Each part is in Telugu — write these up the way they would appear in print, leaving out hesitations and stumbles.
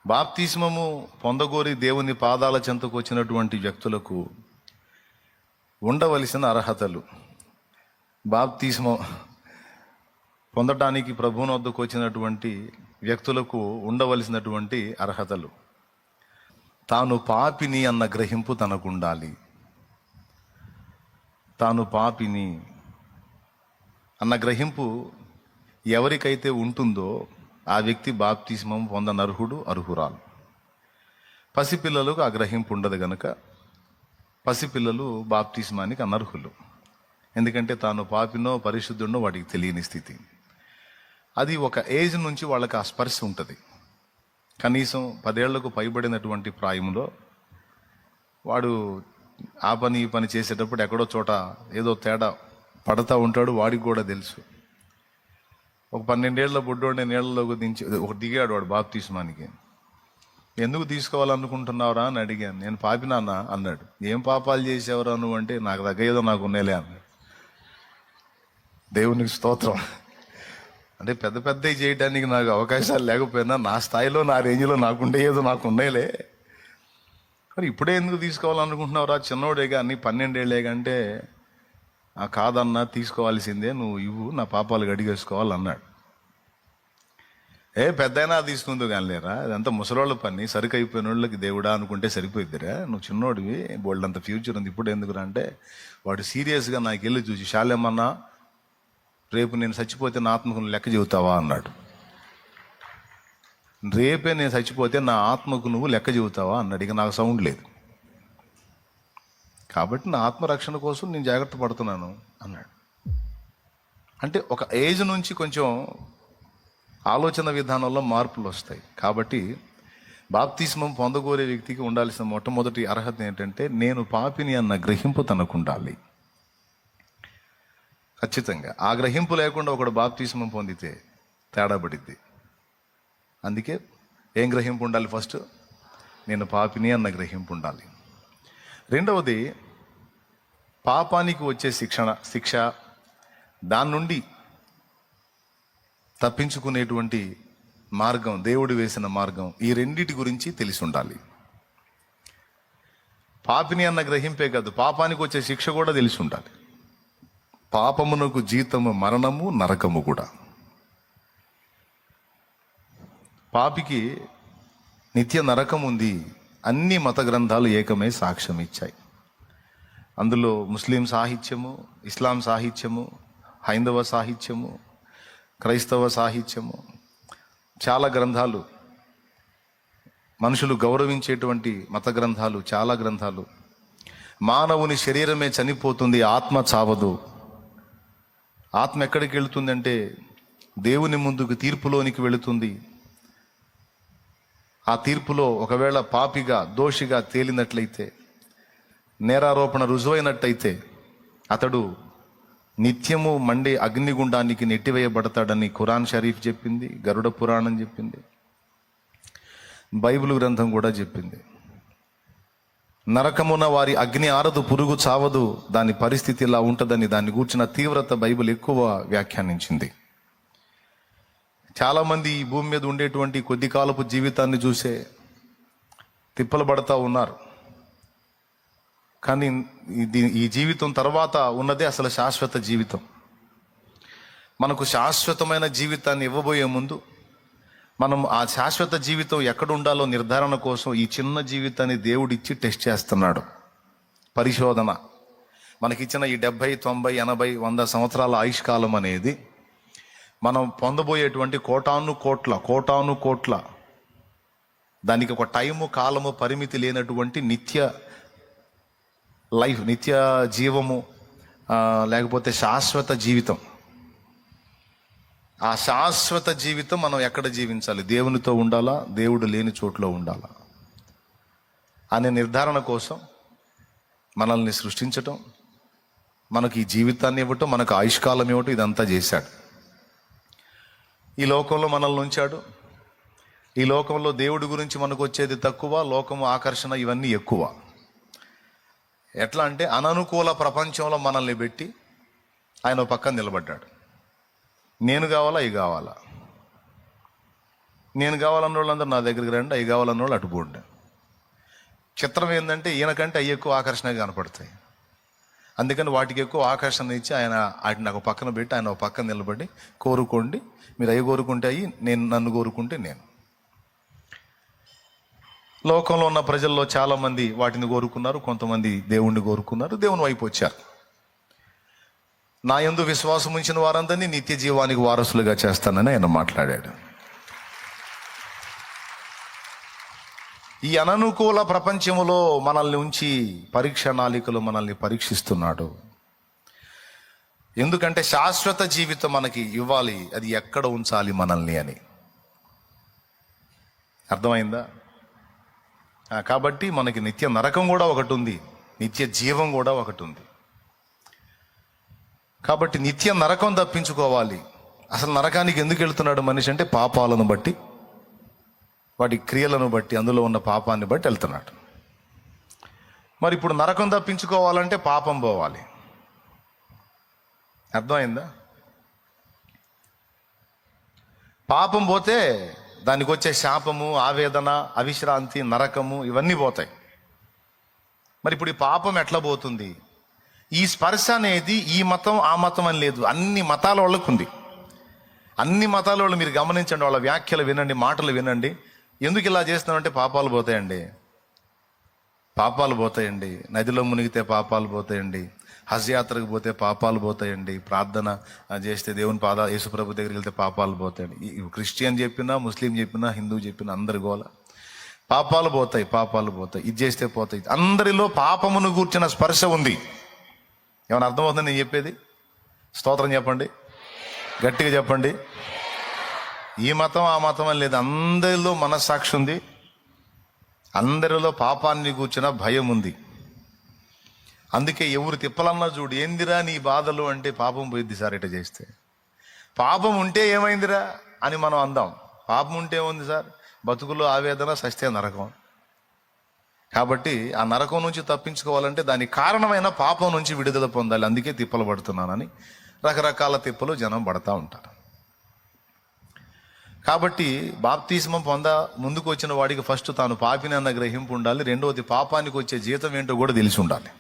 బాప్తిస్మము పొందగోరి దేవుని పాదాల చెంతకు వచ్చినటువంటి వ్యక్తులకు ఉండవలసిన అర్హతలు. బాప్తిస్మం పొందటానికి ప్రభువుని వద్దకు వచ్చినటువంటి వ్యక్తులకు ఉండవలసినటువంటి అర్హతలు. తాను పాపిని అన్న గ్రహింపు తనకు ఉండాలి. తాను పాపిని అన్న గ్రహింపు ఎవరికైతే ఉంటుందో ఆ వ్యక్తి బాప్తిస్మం పొందనర్హుడు, అర్హురాలు. పసిపిల్లలకు ఆ గ్రహింపు ఉండదు గనుక పసిపిల్లలు బాప్తిస్మానికి అనర్హులు. ఎందుకంటే తాను పాపినో పరిశుద్ధుడినో వాడికి తెలియని స్థితి. అది ఒక ఏజ్ నుంచి వాళ్ళకి ఆ స్పర్శ ఉంటుంది. కనీసం 10 ఏళ్లకు పైబడినటువంటి ప్రాయంలో వాడు ఆ పని ఈ పని చేసేటప్పుడు ఎక్కడో చోట ఏదో తేడా పడతా ఉంటాడు. వాడికి కూడా తెలుసు. ఒక 12 ఏళ్ల బుడ్డోడిని నీళ్ళలోకి దిగాడు వాడు బాప్తిస్మానికి. ఎందుకు తీసుకోవాలనుకుంటున్నావురా అని అడిగాను. నేను పాపినాన్నా అన్నాడు. ఏం పాపాలు చేసేవరా నువ్వు అంటే, నాకు దగ్గర ఏదో నాకు ఉన్నాయిలే అన్నాడు. దేవునికి స్తోత్రం. అంటే పెద్ద పెద్దవి చేయడానికి నాకు అవకాశాలు లేకపోయినా నా స్థాయిలో నా రేంజ్లో నాకుండే ఏదో నాకు ఉన్నాయిలే. మరి ఇప్పుడే ఎందుకు తీసుకోవాలనుకుంటున్నావురా, చిన్నోడేగా, నీ 12 ఏళ్ళే కంటే కాదన్నా తీసుకోవాల్సిందే, నువ్వు ఇవ్వు, నా పాపాలు గడిగేసుకోవాలన్నాడు. పెద్దయినా తీసుకుందు కానీ లేరా, అదంతా ముసలోళ్ళ పని, సరుకు అయిపోయిన వాళ్ళకి దేవుడా అనుకుంటే సరిపోయిద్దిరా, నువ్వు చిన్నోడివి, బోల్డంత ఫ్యూచర్ ఉంది, ఇప్పుడు ఎందుకురా అంటే వాడు సీరియస్గా నాకు వెళ్ళి చూసి, శాలేమన్నా రేపు నేను చచ్చిపోతే నా ఆత్మకు లెక్క చెబుతావా అన్నాడు. రేపే నేను చచ్చిపోతే నా ఆత్మకు నువ్వు లెక్క చెబుతావా అన్నాడు. ఇక నాకు సౌండ్ లేదు కాబట్టి నా ఆత్మరక్షణ కోసం నేను జాగ్రత్త పడుతున్నాను అన్నాడు. అంటే ఒక ఏజ్ నుంచి కొంచెం ఆలోచన విధానంలో మార్పులు వస్తాయి. కాబట్టి బాప్తిస్మం పొందగోరే వ్యక్తికి ఉండాల్సిన మొట్టమొదటి అర్హత ఏంటంటే, నేను పాపిని అన్న గ్రహింపు తనకు ఉండాలి. ఖచ్చితంగా ఆ గ్రహింపు లేకుండా ఒకడు బాప్తిస్మం పొందితే తేడా పడిద్ది. అందుకే ఏం గ్రహింపు ఉండాలి? ఫస్ట్ నేను పాపిని అన్న గ్రహింపు ఉండాలి. రెండవది పాపానికి వచ్చే శిక్ష, దాని నుండి తప్పించుకునేటువంటి మార్గం, దేవుడు వేసిన మార్గం, ఈ రెండిటి గురించి తెలిసి ఉండాలి. పాపిని అన్న గ్రహింపే కాదు, పాపానికి వచ్చే శిక్ష కూడా తెలిసి ఉండాలి. పాపమునకు జీతము మరణము, నరకము కూడా. పాపికి నిత్య నరకం ఉంది. అన్ని మత గ్రంథాలు ఏకమై సాక్ష్యం ఇచ్చాయి. అందులో ముస్లిం సాహిత్యము, ఇస్లాం సాహిత్యము, హైందవ సాహిత్యము, క్రైస్తవ సాహిత్యము, చాలా గ్రంథాలు, మనుషులు గౌరవించేటువంటి మత గ్రంథాలు, చాలా గ్రంథాలు. మానవుని శరీరమే చనిపోతుంది, ఆత్మ చావదు. ఆత్మ ఎక్కడికి వెళుతుందంటే దేవుని ముందుకు తీర్పులోనికి వెళుతుంది. ఆ తీర్పులో ఒకవేళ పాపిగా, దోషిగా తేలినట్లయితే, నేరారోపణ రుజువైనట్టయితే అతడు నిత్యము మండే అగ్నిగుండానికి నెట్టివేయబడతాడని ఖురాన్ షరీఫ్ చెప్పింది, గరుడ పురాణం చెప్పింది, బైబిల్ గ్రంథం కూడా చెప్పింది. నరకమున వారి అగ్ని ఆరదు, పురుగు చావదు, దాని పరిస్థితి ఇలా ఉంటుందని, దాన్ని గూర్చిన తీవ్రత బైబిల్ ఎక్కువ వ్యాఖ్యానించింది. చాలామంది ఈ భూమి మీద ఉండేటువంటి కొద్ది కాలపు జీవితాన్ని చూసే తిప్పలు పడతా ఉన్నారు. కానీ ఈ జీవితం తర్వాత ఉన్నదే అసలు శాశ్వత జీవితం. మనకు శాశ్వతమైన జీవితాన్ని ఇవ్వబోయే ముందు మనం ఆ శాశ్వత జీవితం ఎక్కడ ఉండాలో నిర్ధారణ కోసం ఈ చిన్న జీవితాన్ని దేవుడిచ్చి టెస్ట్ చేస్తున్నాడు. పరిశోధన. మనకిచ్చిన ఈ 70, 90, 80, 100 సంవత్సరాల ఆయుష్కాలం అనేది మనం పొందబోయేటువంటి కోటాను కోట్ల దానికి ఒక టైము, కాలము, పరిమితి లేనటువంటి నిత్య లైఫ్, నిత్య జీవము, లేకపోతే శాశ్వత జీవితం. ఆ శాశ్వత జీవితం మనం ఎక్కడ జీవించాలి? దేవునితో ఉండాలా, దేవుడు లేని చోట్ల ఉండాలా అనే నిర్ధారణ కోసం మనల్ని సృష్టించటం, మనకి ఈ జీవితాన్ని ఇవ్వటం, మనకు ఆయుష్కాలం ఇవ్వటం, ఇదంతా చేశాడు. ఈ లోకంలో మనల్ని ఉంచాడు. ఈ లోకంలో దేవుడి గురించి మనకు వచ్చేది తక్కువ, లోకము ఆకర్షణ ఇవన్నీ ఎక్కువ. ఎట్లా అంటే అననుకూల ప్రపంచంలో మనల్ని పెట్టి ఆయన పక్కన నిలబడ్డాడు. నేను కావాలా, ఇవి కావాలా, నేను కావాలన్న వాళ్ళందరూ నా దగ్గరికి రండి, అవి కావాలన్న వాళ్ళు అటుపోండి. చిత్రం ఏంటంటే ఈయనకంటే అవి ఎక్కువ ఆకర్షణగా కనపడతాయి. అందుకని వాటికి ఎక్కువ ఆకర్షణ ఇచ్చి ఆయన వాటిని ఒక పక్కన పెట్టి ఆయన ఒక పక్కన నిలబడి, కోరుకోండి, మీరు అవి కోరుకుంటే అవి, నేను నన్ను కోరుకుంటే నేను. లోకంలో ఉన్న ప్రజల్లో చాలామంది వాటిని కోరుకున్నారు, కొంతమంది దేవుణ్ణి కోరుకున్నారు, దేవుని వైపు వచ్చారు. నా యందు విశ్వాసం ఉంచిన వారందరినీ నిత్య జీవానికి వారసులుగా చేస్తానని ఆయన మాట్లాడాడు. ఈ అననుకూల ప్రపంచంలో మనల్ని ఉంచి పరీక్ష నాళికలు మనల్ని పరీక్షిస్తున్నాడు. ఎందుకంటే శాశ్వత జీవితం మనకి ఇవ్వాలి, అది ఎక్కడ ఉంచాలి మనల్ని అని. అర్థమైందా? కాబట్టి మనకి నిత్య నరకం కూడా ఒకటి ఉంది, నిత్య జీవం కూడా ఒకటి ఉంది. కాబట్టి నిత్య నరకం తప్పించుకోవాలి. అసలు నరకానికి ఎందుకు వెళ్తున్నాడు మనిషి అంటే పాపాలను బట్టి, వాటి క్రియలను బట్టి, అందులో ఉన్న పాపాన్ని బట్టి వెళ్తున్నాడు. మరి ఇప్పుడు నరకం తప్పించుకోవాలంటే పాపం పోవాలి. అర్థమైందా? పాపం పోతే దానికి వచ్చే శాపము, ఆవేదన, అవిశ్రాంతి, నరకము ఇవన్నీ పోతాయి. మరి ఇప్పుడు ఈ పాపం ఎట్లా పోతుంది? ఈ స్పర్శ అనేది ఈ మతం ఆ మతం అని లేదు, అన్ని మతాల వాళ్ళకు ఉంది. అన్ని మతాల వాళ్ళు మీరు గమనించండి, వాళ్ళ వ్యాఖ్యలు వినండి, మాటలు వినండి. ఎందుకు ఇలా చేస్తున్నామంటే పాపాలు పోతాయండి, పాపాలు పోతాయండి. నదిలో మునిగితే పాపాలు పోతాయండి, హజ్ యాత్రకు పోతే పాపాలు పోతాయండి, ప్రార్థన చేస్తే దేవుని యేసుప్రభు దగ్గరికి వెళ్తే పాపాలు పోతాయండి. క్రిస్టియన్ చెప్పినా, ముస్లిం చెప్పినా, హిందూ చెప్పినా అందరి గోల పాపాలు పోతాయి, పాపాలు పోతాయి, ఇది చేస్తే పోతాయి. అందరిలో పాపమును గూర్చిన స్పర్శ ఉంది. ఏమైనా అర్థమవుతుంది నేను చెప్పేది? స్తోత్రం చెప్పండి, గట్టిగా చెప్పండి. ఈ మతం ఆ మతం అని లేదు, అందరిలో మనస్సాక్షి ఉంది, అందరిలో పాపాన్ని కూర్చున్న భయం ఉంది. అందుకే ఎవరు తిప్పలన్నా చూడు, ఏందిరా నీ బాధలు అంటే పాపం పోయిద్ది సార్ ఇట చేస్తే. పాపం ఉంటే ఏమైందిరా అని మనం అందాం. పాపం ఉంటే ఏముంది సార్? బతుకులో ఆవేదన, సస్తే నరకం. కాబట్టి ఆ నరకం నుంచి తప్పించుకోవాలంటే దానికి కారణమైన పాపం నుంచి విడుదల పొందాలి. అందుకే తిప్పలు పడుతున్నానని రకరకాల తిప్పలు జనం పడతా ఉంటారు. కాబట్టి బాప్తిస్మం ముందుకు వచ్చిన వాడికి ఫస్ట్ తాను పాపిని అన్న గ్రహింపు ఉండాలి. రెండవది పాపానికి వచ్చే జీతం ఏంటో కూడా తెలిసి ఉండాలి.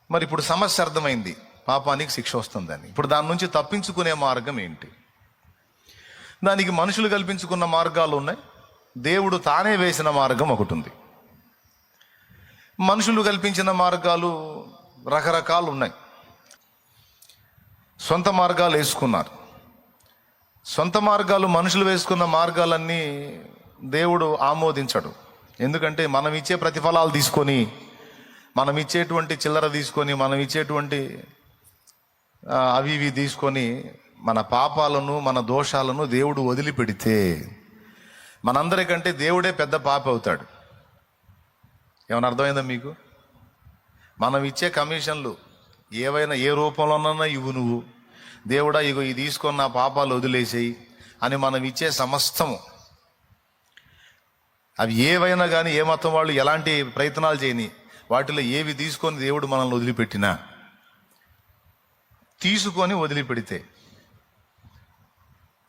మరి ఇప్పుడు సమస్య అర్థమైంది, పాపానికి శిక్ష వస్తుందని. ఇప్పుడు దాని నుంచి తప్పించుకునే మార్గం ఏంటి? దానికి మనుషులు కల్పించుకున్న మార్గాలు ఉన్నాయి, దేవుడు తానే వేసిన మార్గం ఒకటి ఉంది. మనుషులు కల్పించిన మార్గాలు రకరకాలు ఉన్నాయి. సొంత మార్గాలు వేసుకున్నారు. సొంత మార్గాలు, మనుషులు వేసుకున్న మార్గాలన్నీ దేవుడు ఆమోదించడు. ఎందుకంటే మనం ఇచ్చే ప్రతిఫలాలు తీసుకొని, మనం ఇచ్చేటువంటి చిల్లర తీసుకొని, మనం ఇచ్చేటువంటి అవి ఇవి తీసుకొని మన పాపాలను, మన దోషాలను దేవుడు వదిలిపెడితే మనందరికంటే దేవుడే పెద్ద పాప అవుతాడు. ఏమైనా అర్థమైందా మీకు? మనం ఇచ్చే కమిషన్లు ఏవైనా ఏ రూపంలోనన్నా ఇవ్వు నువ్వు, దేవుడా ఇగో ఇది తీసుకొని నా పాపాలు వదిలేసేయి అని మనం ఇచ్చే సమస్తము, అవి ఏవైనా కానీ, ఏ మతం వాళ్ళు ఎలాంటి ప్రయత్నాలు చేయని, వాటిలో ఏవి తీసుకొని దేవుడు మనల్ని వదిలిపెట్టినా, తీసుకొని వదిలిపెడితే,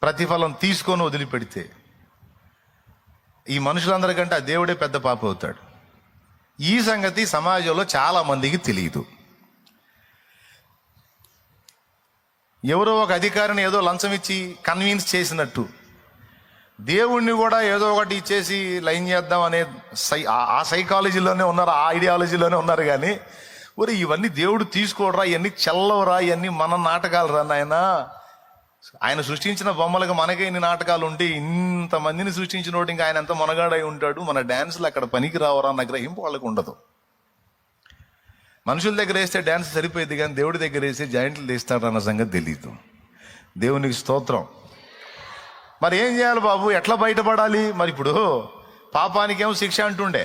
ప్రతిఫలం తీసుకొని వదిలిపెడితే ఈ మనుషులందరికంటే ఆ దేవుడే పెద్ద పాప అవుతాడు. ఈ సంగతి సమాజంలో చాలా మందికి తెలియదు. ఎవరో ఒక అధికారిని ఏదో లంచం ఇచ్చి కన్విన్స్ చేసినట్టు దేవుణ్ణి కూడా ఏదో ఒకటి ఇచ్చేసి లైన్ చేద్దాం అనే ఆ సైకాలజీలోనే ఉన్నారు, ఆ ఐడియాలజీలోనే ఉన్నారు. కానీ ఒరే ఇవన్నీ దేవుడు తీసుకోడరా, ఇవన్నీ చెల్లవరా, ఇవన్నీ మన నాటకాలు రా నాయన. ఆయన సృష్టించిన బొమ్మలకు మనకే ఇన్ని నాటకాలు ఉంటే ఇంతమందిని సృష్టించినోడు ఇంకా ఆయన ఎంత మొనగాడై ఉంటాడు. మన డ్యాన్సులు అక్కడ పనికి రావరా అన్న గ్రహింపు వాళ్ళకు ఉండదు. మనుషుల దగ్గర వేస్తే డ్యాన్స్ సరిపోయింది, కానీ దేవుడి దగ్గర వేస్తే జాయింట్లు తీస్తాడన్న సంగతి తెలియదు. దేవునికి స్తోత్రం. మరి ఏం చేయాలి బాబు, ఎట్లా బయటపడాలి? మరి ఇప్పుడు పాపానికి ఏమో శిక్ష అంటుండే,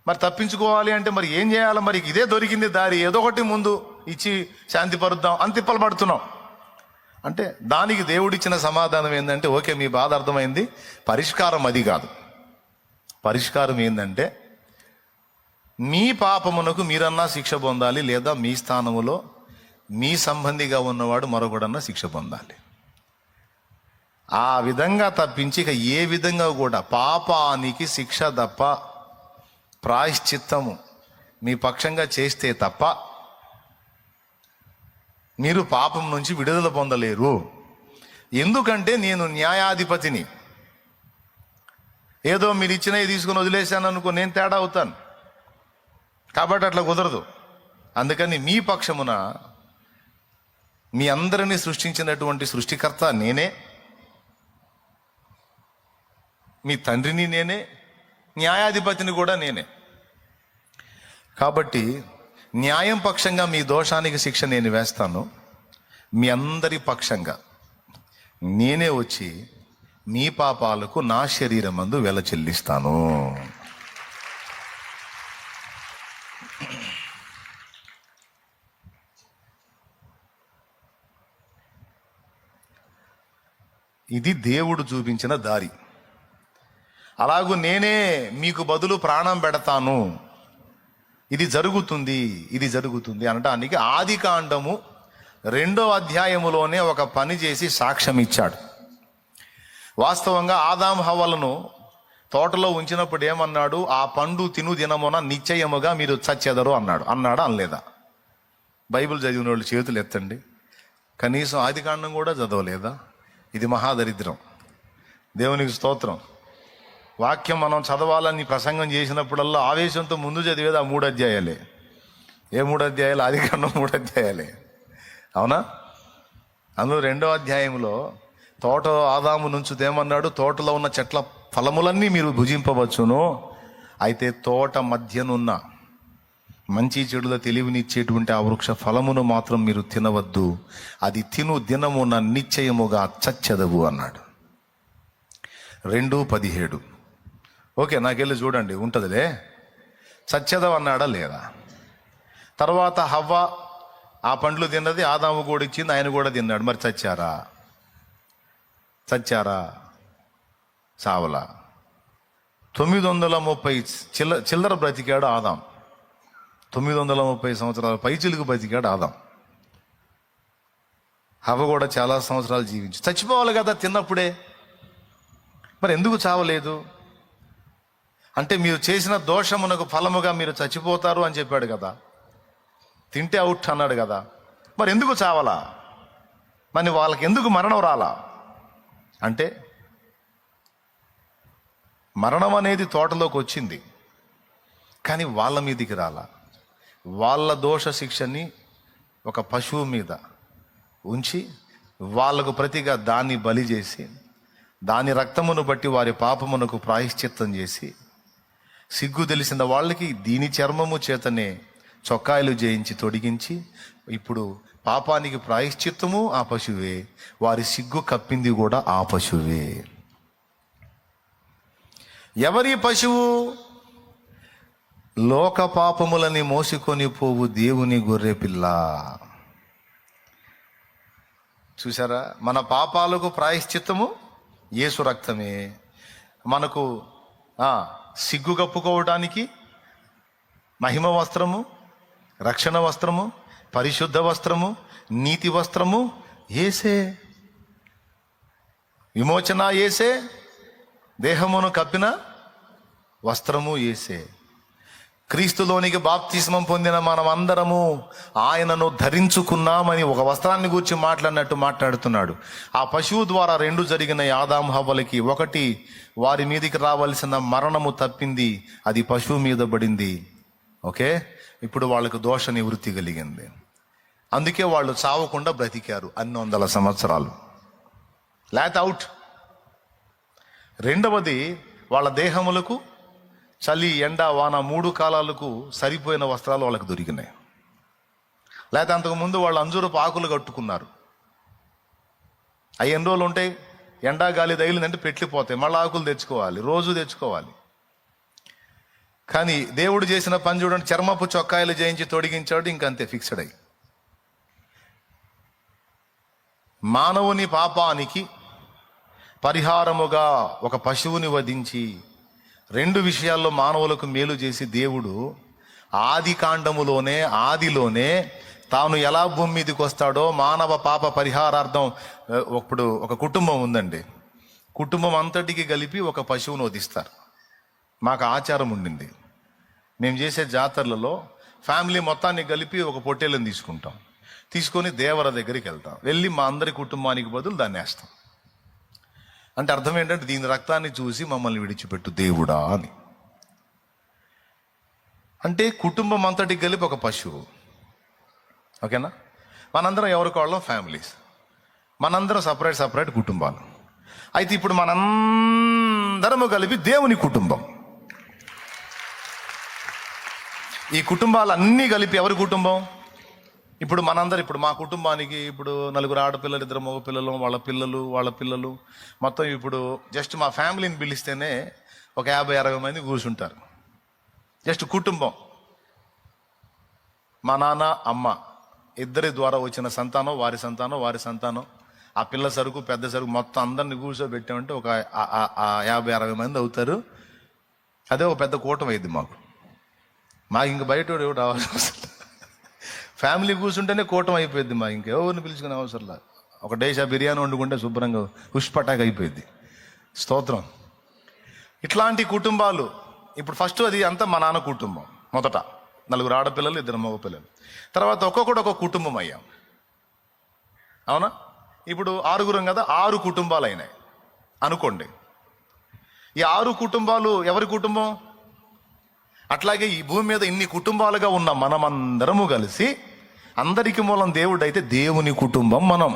మరి తప్పించుకోవాలి అంటే మరి ఏం చేయాలి? మరి ఇదే దొరికింది దారి, ఏదో ఒకటి ముందు ఇచ్చి శాంతి పరుద్దాం అని తిప్పలు పడుతున్నాం. అంటే దానికి దేవుడిచ్చిన సమాధానం ఏంటంటే, ఓకే మీ బాధ అర్థమైంది, పరిష్కారం అది కాదు. పరిష్కారం ఏంటంటే, మీ పాపమునకు మీరన్నా శిక్ష పొందాలి, లేదా మీ స్థానములో మీ సంబంధిగా ఉన్నవాడు మరొకడన్నా శిక్ష పొందాలి. ఆ విధంగా తప్పించి ఇక ఏ విధంగా కూడా పాపానికి శిక్ష తప్ప ప్రాయశ్చిత్తము మీ పక్షంగా చేస్తే తప్ప మీరు పాపం నుంచి విడుదల పొందలేరు. ఎందుకంటే నేను న్యాయాధిపతిని. ఏదో మీరు ఇచ్చినవి తీసుకుని వదిలేశాను అనుకో, నేను తేడా అవుతాను. కాబట్టి అట్లా కుదరదు. అందుకని మీ పక్షమున మీ అందరినీ సృష్టించినటువంటి సృష్టికర్త నేనే, మీ తండ్రిని నేనే, న్యాయాధిపతిని కూడా నేనే. కాబట్టి న్యాయం పక్షంగా మీ దోషానికి శిక్ష నేను వేస్తాను. మీ అందరి పక్షంగా నేనే వచ్చి మీ పాపాలకు నా శరీరమందు వెల చెల్లిస్తాను. ఇది దేవుడు చూపించిన దారి. అలాగూ నేనే మీకు బదులు ప్రాణం పెడతాను, ఇది జరుగుతుంది అనడానికి ఆదికాండము 2వ అధ్యాయములోనే ఒక పని చేసి సాక్ష్యం ఇచ్చాడు. వాస్తవంగా ఆదాము హవ్వలను తోటలో ఉంచినప్పుడు ఏమన్నాడు? ఆ పండు తిను దినమున నిశ్చయముగా మీరు చచ్చెదరు అన్నాడా అనలేదా? బైబిల్ చదివిన వాళ్ళు చేతులు ఎత్తండి. కనీసం ఆదికాండం కూడా చదవలేదా? ఇది మహాదరిద్రం. దేవునికి స్తోత్రం. వాక్యం మనం చదవాలని ప్రసంగం చేసినప్పుడల్లా ఆవేశంతో ముందు చదివేది ఆ 3 అధ్యాయాలే. ఏ 3 అధ్యాయాలు? ఆదికాండం 3 అధ్యాయాలే, అవునా? అందులో 2వ అధ్యాయంలో తోట ఆదాము నుంచుదేమన్నాడు? తోటలో ఉన్న చెట్ల ఫలములన్నీ మీరు భుజింపవచ్చును, అయితే తోట మధ్యనున్న మంచి చెడుల తెలివినిచ్చేటువంటి ఆ వృక్ష ఫలమును మాత్రం మీరు తినవద్దు, అది తిను దినమున నిశ్చయముగా చచ్చెదవు అన్నాడు. 2:17. ఓకే, నాకెళ్ళి చూడండి, ఉంటుందిలే. చచ్చెదవు అన్నాడా లేదా? తర్వాత హవ్వ ఆ పండ్లు తిన్నది, ఆదాము కూడా ఇచ్చింది, ఆయన కూడా తిన్నాడు. మరి చచ్చారా? చావలా. 930 చిల్లర బ్రతికాడు ఆదాం. 930 సంవత్సరాల పైచిలుకు బతికాడు ఆదాం. హవ్వ కూడా చాలా సంవత్సరాలు జీవించి చచ్చిపోవాలి కదా తిన్నప్పుడే. మరి ఎందుకు చావలేదు? అంటే మీరు చేసిన దోషమునకు ఫలముగా మీరు చచ్చిపోతారు అని చెప్పాడు కదా, తింటే అవుట్ అన్నాడు కదా. మరి ఎందుకు చావలా? మరి వాళ్ళకి ఎందుకు మరణం రాలా? అంటే మరణం అనేది తోటలోకి వచ్చింది, కానీ వాళ్ళ మీదికి రాలా. వాళ్ళ దోష శిక్షని ఒక పశువు మీద ఉంచి వాళ్ళకు ప్రతిగా దాన్ని బలి చేసి దాని రక్తమును బట్టి వారి పాపమునకు ప్రాయశ్చిత్తం చేసి, సిగ్గు తెలిసిన వాళ్ళకి దీని చర్మము చేతనే చొక్కాయలు చేయించి తొడిగించి, ఇప్పుడు పాపానికి ప్రాయశ్చిత్తము ఆ పశువే, వారి సిగ్గు కప్పింది కూడా ఆ పశువే. ఎవరి పశువు? లోక పాపములని మోసుకొని పోవు దేవుని గొర్రె పిల్ల. చూసారా? మన పాపాలకు ప్రాయశ్చిత్తము యేసు రక్తమే. మనకు సిగ్గు కప్పుకోవడానికి మహిమ వస్త్రము, రక్షణ వస్త్రము, పరిశుద్ధ వస్త్రము, నీతి వస్త్రము యేసే. విమోచన యేసే, దేహమును కప్పిన వస్త్రము యేసే. క్రీస్తులోనికి బాప్తిస్మం పొందిన మనం అందరము ఆయనను ధరించుకున్నామని ఒక వస్త్రాన్ని గురించి మాట్లాడినట్టు మాట్లాడుతున్నాడు. ఆ పశువు ద్వారా 2 జరిగిన ఆదాము హవ్వలకి. ఒకటి, వారి మీదికి రావాల్సిన మరణము తప్పింది, అది పశువు మీద పడింది. ఓకే, ఇప్పుడు వాళ్ళకు దోష నివృత్తి కలిగింది. అందుకే వాళ్ళు చావకుండా బ్రతికారు అన్ని 100 సంవత్సరాలు. లేత అవుట్. రెండవది, వాళ్ళ దేహములకు చలి, ఎండ, వాన 3 కాలాలకు సరిపోయిన వస్త్రాలు వాళ్ళకి దొరికినాయి. లేకపోతే అంతకుముందు వాళ్ళు అంజూరపు ఆకులు కట్టుకున్నారు. అవి ఎన్ని రోజులు ఉంటాయి? ఎండా గాలి తగిలిందంటే పెట్లిపోతాయి, మళ్ళీ ఆకులు తెచ్చుకోవాలి, రోజు తెచ్చుకోవాలి. కానీ దేవుడు చేసిన పని చూడండి, చర్మపు చొక్కాయలు చేయించి తొడిగించాడు, ఇంకంతే ఫిక్స్డ్ అయ్యి. మానవుని పాపానికి పరిహారముగా ఒక పశువుని వధించి 2 విషయాల్లో మానవులకు మేలు చేసి దేవుడు ఆదిలోనే తాను ఎలా భూమి మీదకి వస్తాడో మానవ పాప పరిహారార్థం. ఇప్పుడు ఒక కుటుంబం ఉందండి, కుటుంబం అంతటికి కలిపి ఒక పశువును వధిస్తారు. మాకు ఆచారం ఉండింది. మేము చేసే జాతరలలో ఫ్యామిలీ మొత్తాన్ని కలిపి ఒక పొట్టేళ్ళని తీసుకుంటాం. తీసుకొని దేవర దగ్గరికి వెళ్తాం. వెళ్ళి మా అందరి కుటుంబానికి బదులు దాన్ని వేస్తాం. అంటే అర్థం ఏంటంటే దీని రక్తాన్ని చూసి మమ్మల్ని విడిచిపెట్టు దేవుడా అని. అంటే కుటుంబం అంతటికి కలిపి ఒక పశువు. ఓకేనా? మనందరం ఎవరికి వాళ్ళం ఫ్యామిలీస్, మనందరం సపరేట్ కుటుంబాలు. అయితే ఇప్పుడు మనందరము కలిపి దేవుని కుటుంబం. ఈ కుటుంబాలన్నీ కలిపి ఎవరి కుటుంబం? ఇప్పుడు మా కుటుంబానికి ఇప్పుడు 4 ఆడపిల్లలు, 2 మగ పిల్లలు, వాళ్ళ పిల్లలు మొత్తం ఇప్పుడు జస్ట్ మా ఫ్యామిలీని పిలిస్తేనే ఒక 50-60 మంది కూర్చుంటారు. జస్ట్ కుటుంబం. మా నాన్న అమ్మ ఇద్దరి ద్వారా వచ్చిన సంతానం, వారి సంతానం, ఆ పిల్ల సరుకు, పెద్ద సరుకు మొత్తం అందరిని కూర్చోబెట్టామంటే ఒక 50-60 మంది అవుతారు. అదే ఒక పెద్ద కూటమి అయింది మాకు ఇంక బయట ఎవరు రావాల్సిన అవసరం. ఫ్యామిలీ కూర్చుంటేనే కూటమి అయిపోయింది. ఇంకెవరిని పిలుచుకునే అవసరం లేదు. ఒక డేషా బిర్యానీ వండుకుంటే శుభ్రంగా హుష్పటాక్ అయిపోయింది. స్తోత్రం. ఇట్లాంటి కుటుంబాలు ఇప్పుడు ఫస్ట్ అది అంతా మా నాన్న కుటుంబం. మొదట 4 ఆడపిల్లలు, 2 మగ పిల్లలు. తర్వాత ఒక్కొక్కడు ఒక కుటుంబం అయ్యాం. అవునా? ఇప్పుడు 6గురం కదా, 6 కుటుంబాలు అయినాయి అనుకోండి. ఈ 6 కుటుంబాలు ఎవరి కుటుంబం? అట్లాగే ఈ భూమి మీద ఇన్ని కుటుంబాలుగా ఉన్న మనమందరము కలిసి అందరికి మూలం దేవుడు అయితే దేవుని కుటుంబం మనం.